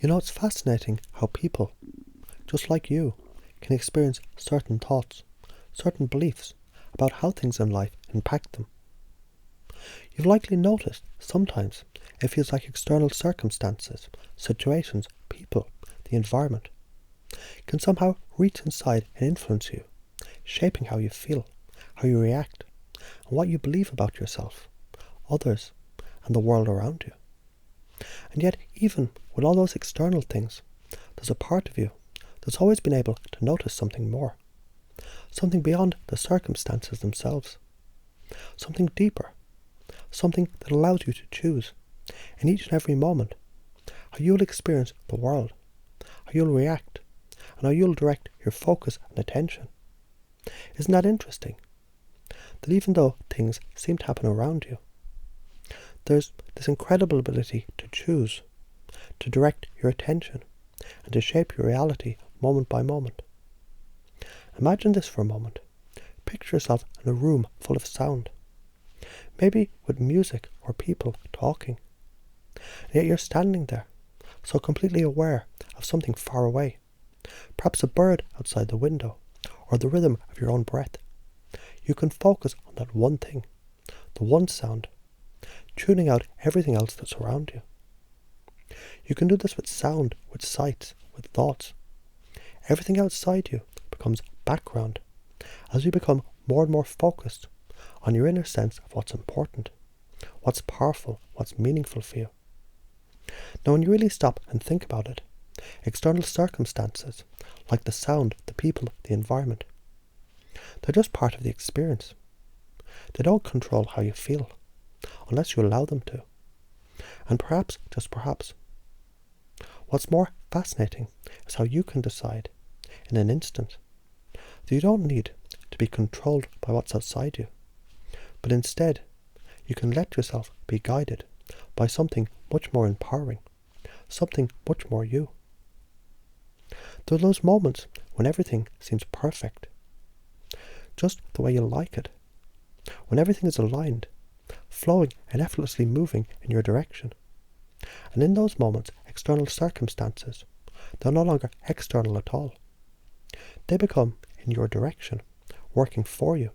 It's fascinating how people, just like you, can experience certain thoughts, certain beliefs about how things in life impact them. You've likely noticed sometimes it feels like external circumstances, situations, people, the environment can somehow reach inside and influence you, shaping how you feel, how you react, and what you believe about yourself, others, and the world around you. And yet, even with all those external things, there's a part of you that's always been able to notice something more, something beyond the circumstances themselves, something deeper, something that allows you to choose, in each and every moment, how you'll experience the world, how you'll react, and how you'll direct your focus and attention. Isn't that interesting? That even though things seem to happen around you, there's this incredible ability to choose, to direct your attention, and to shape your reality moment by moment. Imagine this for a moment. Picture yourself in a room full of sound, maybe with music or people talking. And yet you're standing there, so completely aware of something far away, perhaps a bird outside the window, or the rhythm of your own breath. You can focus on that one thing, the one sound, tuning out everything else that's around you. You can do this with sound, with sights, with thoughts. Everything outside you becomes background as you become more and more focused on your inner sense of what's important, what's powerful, what's meaningful for you. Now, when you really stop and think about it, external circumstances, like the sound, the people, the environment, they're just part of the experience. They don't control how you feel, unless you allow them to. And perhaps, just perhaps, what's more fascinating is how you can decide, in an instant, that you don't need to be controlled by what's outside you, but instead, you can let yourself be guided by something much more empowering, something much more you. There are those moments when everything seems perfect, just the way you like it, when everything is aligned, flowing and effortlessly moving in your direction. And in those moments, external circumstances, they're no longer external at all. They become in your direction, working for you.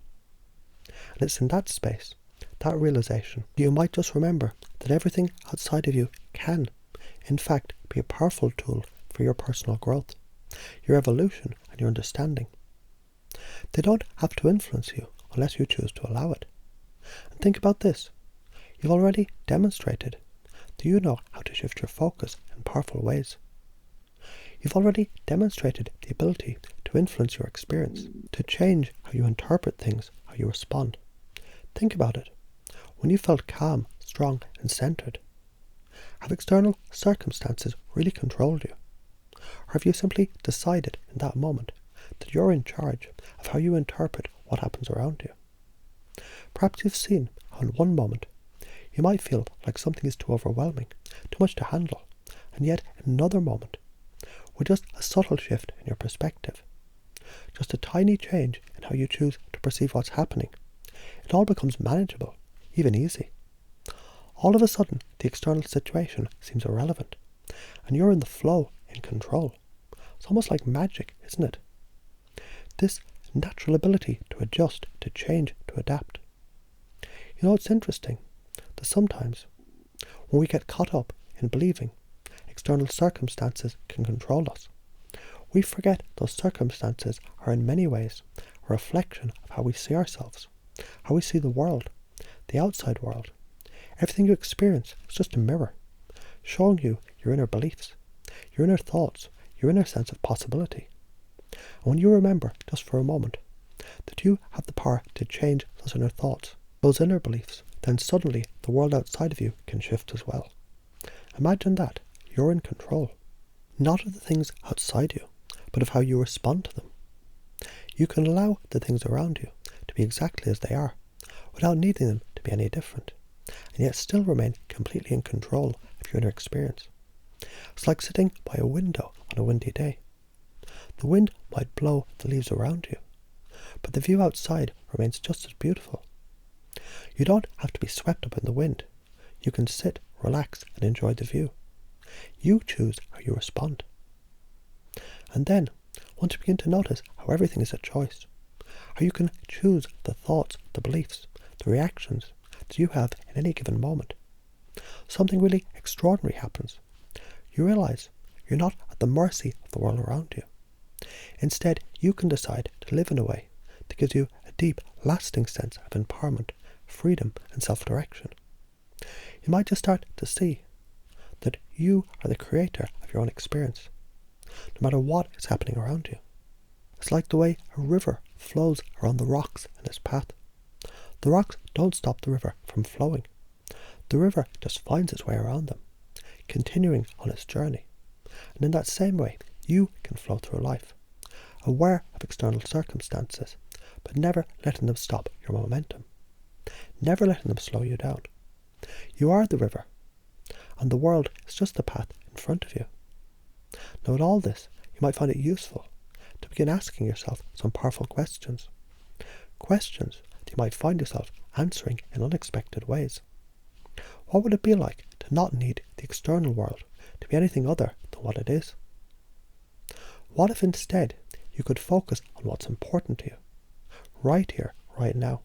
And it's in that space, that realization, you might just remember that everything outside of you can, in fact, be a powerful tool for your personal growth, your evolution, and your understanding. They don't have to influence you unless you choose to allow it. And think about this. You've already demonstrated that you know how to shift your focus in powerful ways. You've already demonstrated the ability to influence your experience, to change how you interpret things, how you respond. Think about it. When you felt calm, strong, and centered, have external circumstances really controlled you? Or have you simply decided in that moment that you're in charge of how you interpret what happens around you? Perhaps you've seen how in one moment you might feel like something is too overwhelming, too much to handle, and yet in another moment, with just a subtle shift in your perspective, just a tiny change in how you choose to perceive what's happening, it all becomes manageable, even easy. All of a sudden, the external situation seems irrelevant, and you're in the flow, in control. It's almost like magic, isn't it? This natural ability to adjust, to change, to adapt. It's interesting that sometimes when we get caught up in believing external circumstances can control us, we forget those circumstances are in many ways a reflection of how we see ourselves, how we see the world, the outside world. Everything you experience is just a mirror, showing you your inner beliefs, your inner thoughts, your inner sense of possibility. And when you remember, just for a moment, that you have the power to change those inner thoughts, those inner beliefs, then suddenly the world outside of you can shift as well. Imagine that. You're in control. Not of the things outside you, but of how you respond to them. You can allow the things around you to be exactly as they are, without needing them to be any different, and yet still remain completely in control of your inner experience. It's like sitting by a window on a windy day. The wind might blow the leaves around you, but the view outside remains just as beautiful. You don't have to be swept up in the wind. You can sit, relax, and enjoy the view. You choose how you respond. And then, once you begin to notice how everything is a choice, how you can choose the thoughts, the beliefs, the reactions that you have in any given moment, something really extraordinary happens. You realize you're not at the mercy of the world around you. Instead, you can decide to live in a way that gives you a deep, lasting sense of empowerment, freedom, and self-direction. You might just start to see that you are the creator of your own experience, no matter what is happening around you. It's like the way a river flows around the rocks in its path. The rocks don't stop the river from flowing. The river just finds its way around them, continuing on its journey. And in that same way, you can flow through life, aware of external circumstances, but never letting them stop your momentum, never letting them slow you down. You are the river, and the world is just the path in front of you. Now, in all this, you might find it useful to begin asking yourself some powerful questions. Questions that you might find yourself answering in unexpected ways. What would it be like to not need the external world to be anything other than what it is? What if instead you could focus on what's important to you, right here, right now?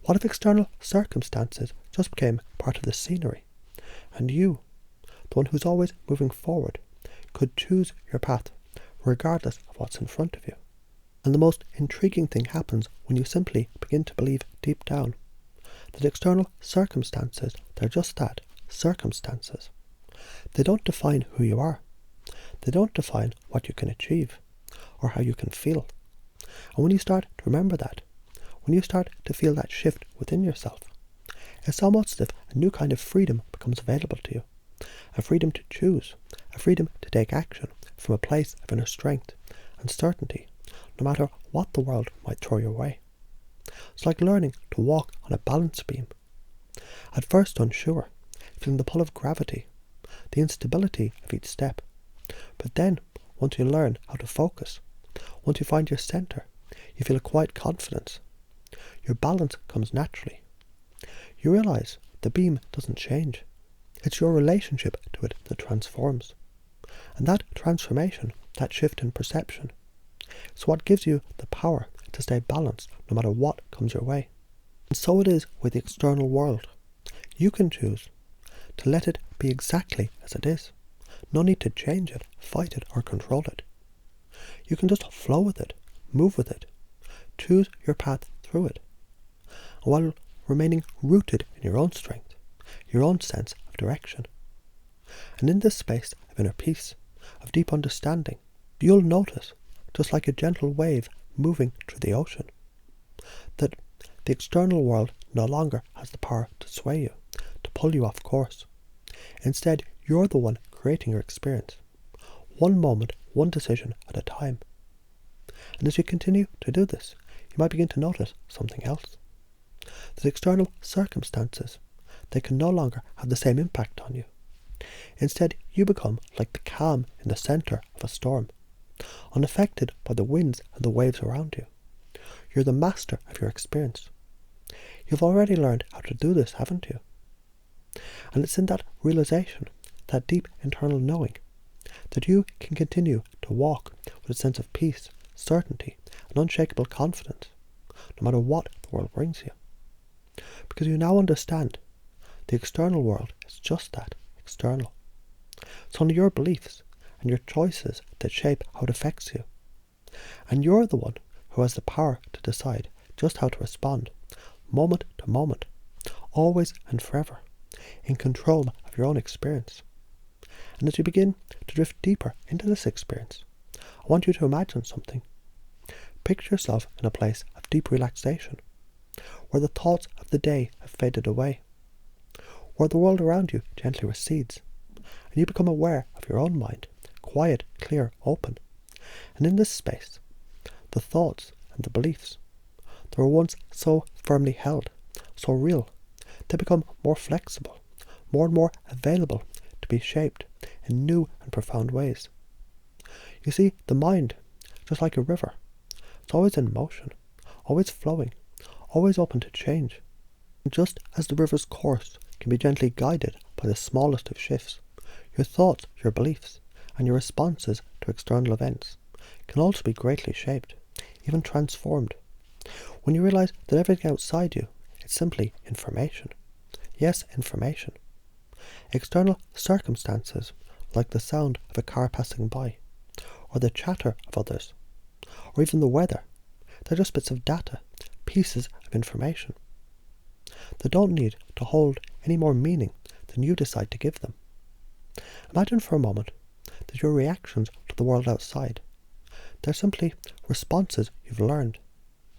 What if external circumstances just became part of the scenery, and you, the one who's always moving forward, could choose your path regardless of what's in front of you? And the most intriguing thing happens when you simply begin to believe deep down that external circumstances, they're just that, circumstances. They don't define who you are. They don't define what you can achieve or how you can feel. And when you start to remember that, when you start to feel that shift within yourself, it's almost as if a new kind of freedom becomes available to you. A freedom to choose, a freedom to take action from a place of inner strength and certainty, no matter what the world might throw your way. It's like learning to walk on a balance beam. At first unsure, feeling the pull of gravity, the instability of each step. But then, once you learn how to focus, once you find your center, you feel a quiet confidence. Your balance comes naturally. You realize the beam doesn't change. It's your relationship to it that transforms. And that transformation, that shift in perception, is what gives you the power to stay balanced no matter what comes your way. And so it is with the external world. You can choose to let it be exactly as it is. No need to change it, fight it, or control it. You can just flow with it, move with it, choose your path through it, while remaining rooted in your own strength, your own sense of direction. And in this space of inner peace, of deep understanding, you'll notice, just like a gentle wave moving through the ocean, that the external world no longer has the power to sway you, to pull you off course. Instead, you're the one creating your experience, one moment, one decision at a time. And as you continue to do this, you might begin to notice something else. That external circumstances, they can no longer have the same impact on you. Instead, you become like the calm in the center of a storm, unaffected by the winds and the waves around you. You're the master of your experience. You've already learned how to do this, haven't you? And it's in that realization, that deep internal knowing, that you can continue to walk with a sense of peace, certainty, and unshakable confidence, no matter what the world brings you. Because you now understand the external world is just that, external. It's only your beliefs and your choices that shape how it affects you. And you're the one who has the power to decide just how to respond, moment to moment, always and forever, in control of your own experience. And as you begin to drift deeper into this experience, I want you to imagine something. Picture yourself in a place of deep relaxation, where the thoughts of the day have faded away, where the world around you gently recedes, and you become aware of your own mind, quiet, clear, open. And in this space, the thoughts and the beliefs that were once so firmly held, so real, they become more flexible, more and more available to be shaped in new and profound ways. You see, the mind, just like a river, it's always in motion, always flowing, always open to change. And just as the river's course can be gently guided by the smallest of shifts, Your thoughts, your beliefs, and your responses to external events can also be greatly shaped, even transformed, when you realize that everything outside you is simply information. Yes, information. External circumstances, like the sound of a car passing by, or the chatter of others, or even the weather, they're just bits of data, pieces of information. They don't need to hold any more meaning than you decide to give them. Imagine for a moment that your reactions to the world outside, they're simply responses you've learned.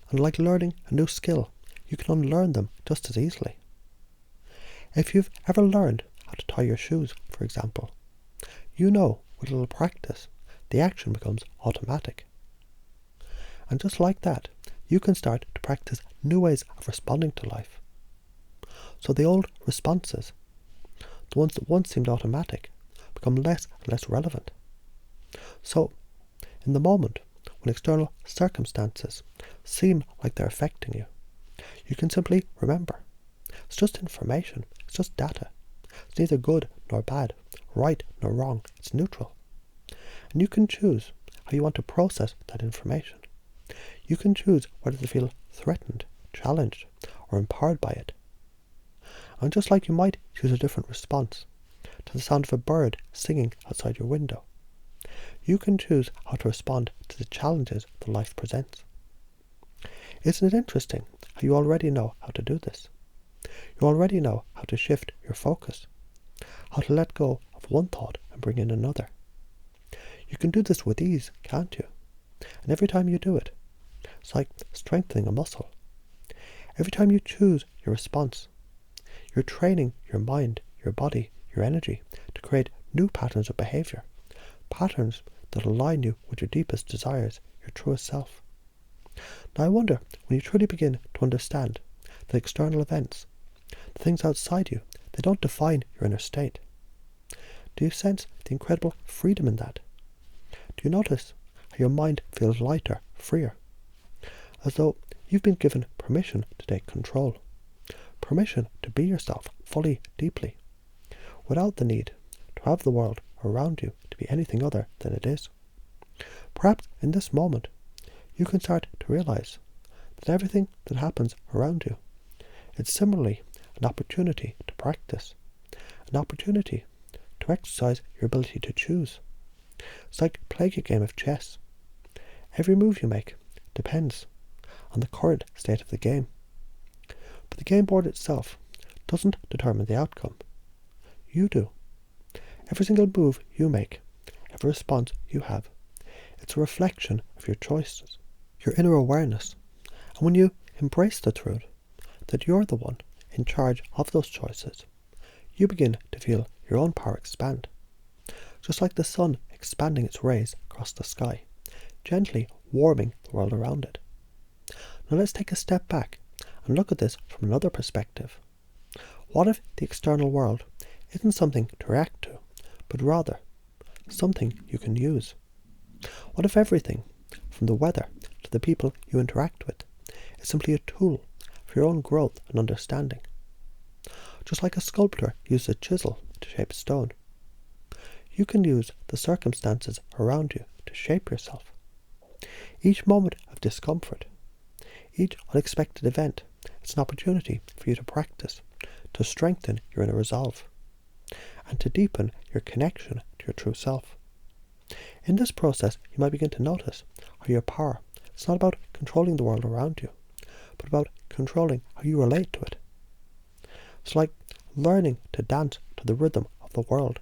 And like learning a new skill, you can unlearn them just as easily. If you've ever learned how to tie your shoes, for example, you know with a little practice, the action becomes automatic. And just like that, you can start to practice new ways of responding to life. So the old responses, the ones that once seemed automatic, become less and less relevant. So, in the moment, when external circumstances seem like they're affecting you, you can simply remember. It's just information. It's just data. It's neither good nor bad, right nor wrong. It's neutral. And you can choose how you want to process that information. You can choose whether to feel threatened, challenged, or empowered by it. And just like you might choose a different response to the sound of a bird singing outside your window, you can choose how to respond to the challenges that life presents. Isn't it interesting how you already know how to do this? You already know how to shift your focus, how to let go of one thought and bring in another. You can do this with ease, can't you? And every time you do it, it's like strengthening a muscle. Every time you choose your response, you're training your mind, your body, your energy to create new patterns of behavior, patterns that align you with your deepest desires, your truest self. Now I wonder, when you truly begin to understand that external events, the things outside you, they don't define your inner state. Do you sense the incredible freedom in that? Do you notice how your mind feels lighter, freer? As though you've been given permission to take control. Permission to be yourself fully, deeply, without the need to have the world around you to be anything other than it is. Perhaps in this moment, you can start to realize that everything that happens around you, it's similarly an opportunity to practice, an opportunity to exercise your ability to choose. It's like playing a game of chess. Every move you make depends on the current state of the game. But the game board itself doesn't determine the outcome. You do. Every single move you make, every response you have, it's a reflection of your choices, your inner awareness. And when you embrace the truth that you're the one in charge of those choices, you begin to feel your own power expand. Just like the sun expanding its rays across the sky, gently warming the world around it. Now let's take a step back and look at this from another perspective. What if the external world isn't something to react to, but rather something you can use? What if everything, from the weather to the people you interact with, is simply a tool for your own growth and understanding? Just like a sculptor uses a chisel to shape stone, you can use the circumstances around you to shape yourself. Each moment of discomfort, each unexpected event, it's an opportunity for you to practice, to strengthen your inner resolve, and to deepen your connection to your true self. In this process, you might begin to notice how your power, it's not about controlling the world around you, but about controlling how you relate to it. It's like learning to dance to the rhythm of the world,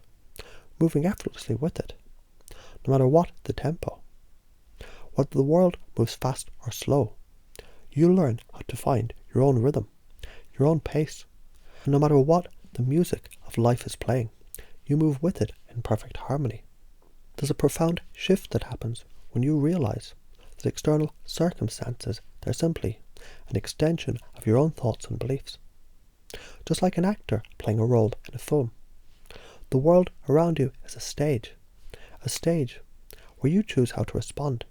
moving effortlessly with it, no matter what the tempo. Whether the world moves fast or slow, you learn how to find your own rhythm, your own pace, and no matter what the music of life is playing, you move with it in perfect harmony. There's a profound shift that happens when you realize that external circumstances, they're simply an extension of your own thoughts and beliefs. Just like an actor playing a role in a film, the world around you is a stage where you choose how to respond.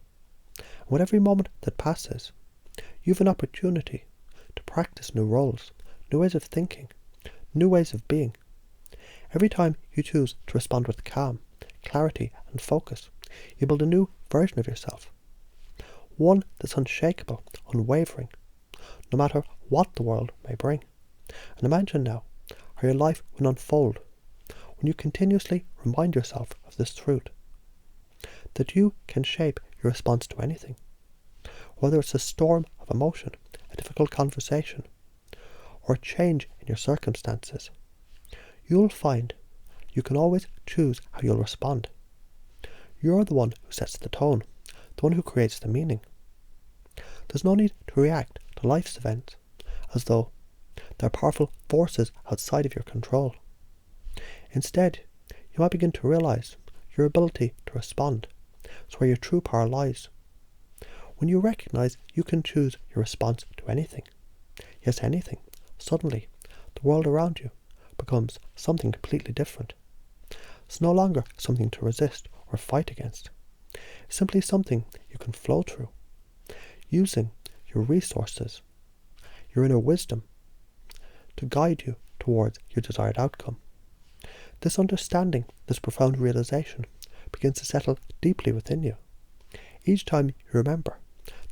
And with every moment that passes, you have an opportunity to practice new roles, new ways of thinking, new ways of being. Every time you choose to respond with calm, clarity and focus, you build a new version of yourself. One that's unshakable, unwavering, no matter what the world may bring. And imagine now how your life will unfold when you continuously remind yourself of this truth, that you can shape your response to anything, whether it's a storm of emotion, a difficult conversation, or a change in your circumstances. You'll find you can always choose how you'll respond. You're the one who sets the tone, the one who creates the meaning. There's no need to react to life's events as though they're powerful forces outside of your control. Instead, you might begin to realize your ability to respond is where your true power lies. When you recognize you can choose your response to anything, yes, anything, suddenly the world around you becomes something completely different. It's no longer something to resist or fight against. It's simply something you can flow through, using your resources, your inner wisdom, to guide you towards your desired outcome. This understanding, this profound realization, begins to settle deeply within you. Each time you remember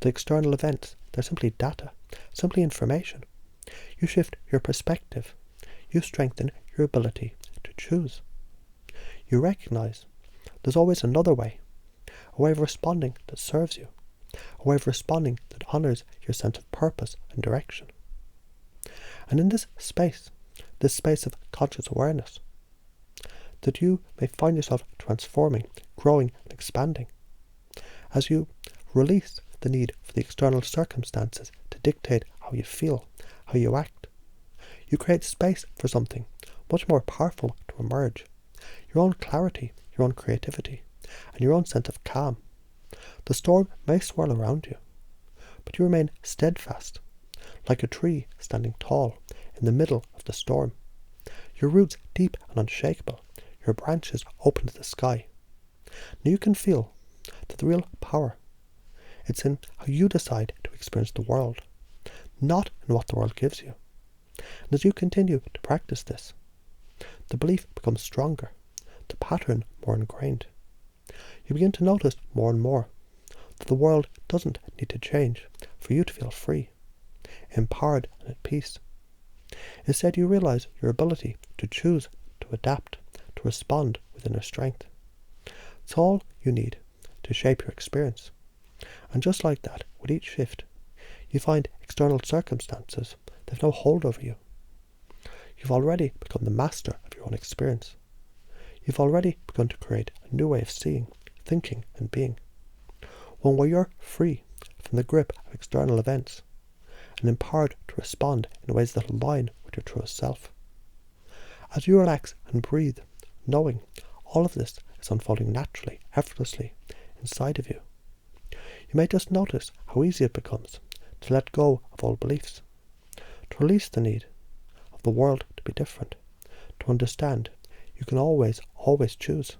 that external events, they're simply data, simply information, you shift your perspective. You strengthen your ability to choose. You recognize there's always another way, a way of responding that serves you, a way of responding that honors your sense of purpose and direction. And in this space of conscious awareness, that you may find yourself transforming, growing and expanding, as you release the need for the external circumstances to dictate how you feel, how you act. You create space for something much more powerful to emerge, your own clarity, your own creativity, and your own sense of calm. The storm may swirl around you, but you remain steadfast, like a tree standing tall in the middle of the storm. Your roots deep and unshakable, your branches open to the sky. Now you can feel that the real power, it's in how you decide to experience the world, not in what the world gives you. And as you continue to practice this, the belief becomes stronger, the pattern more ingrained. You begin to notice more and more that the world doesn't need to change for you to feel free, empowered and at peace. Instead, you realize your ability to choose, to adapt, to respond with inner strength. It's all you need to shape your experience. And just like that, with each shift, you find external circumstances, they've no hold over you. You've already become the master of your own experience. You've already begun to create a new way of seeing, thinking and being. One where you're free from the grip of external events and empowered to respond in ways that align with your truest self. As you relax and breathe, knowing all of this is unfolding naturally, effortlessly inside of you, you may just notice how easy it becomes to let go of old beliefs, to release the need of the world to be different, to understand you can always choose.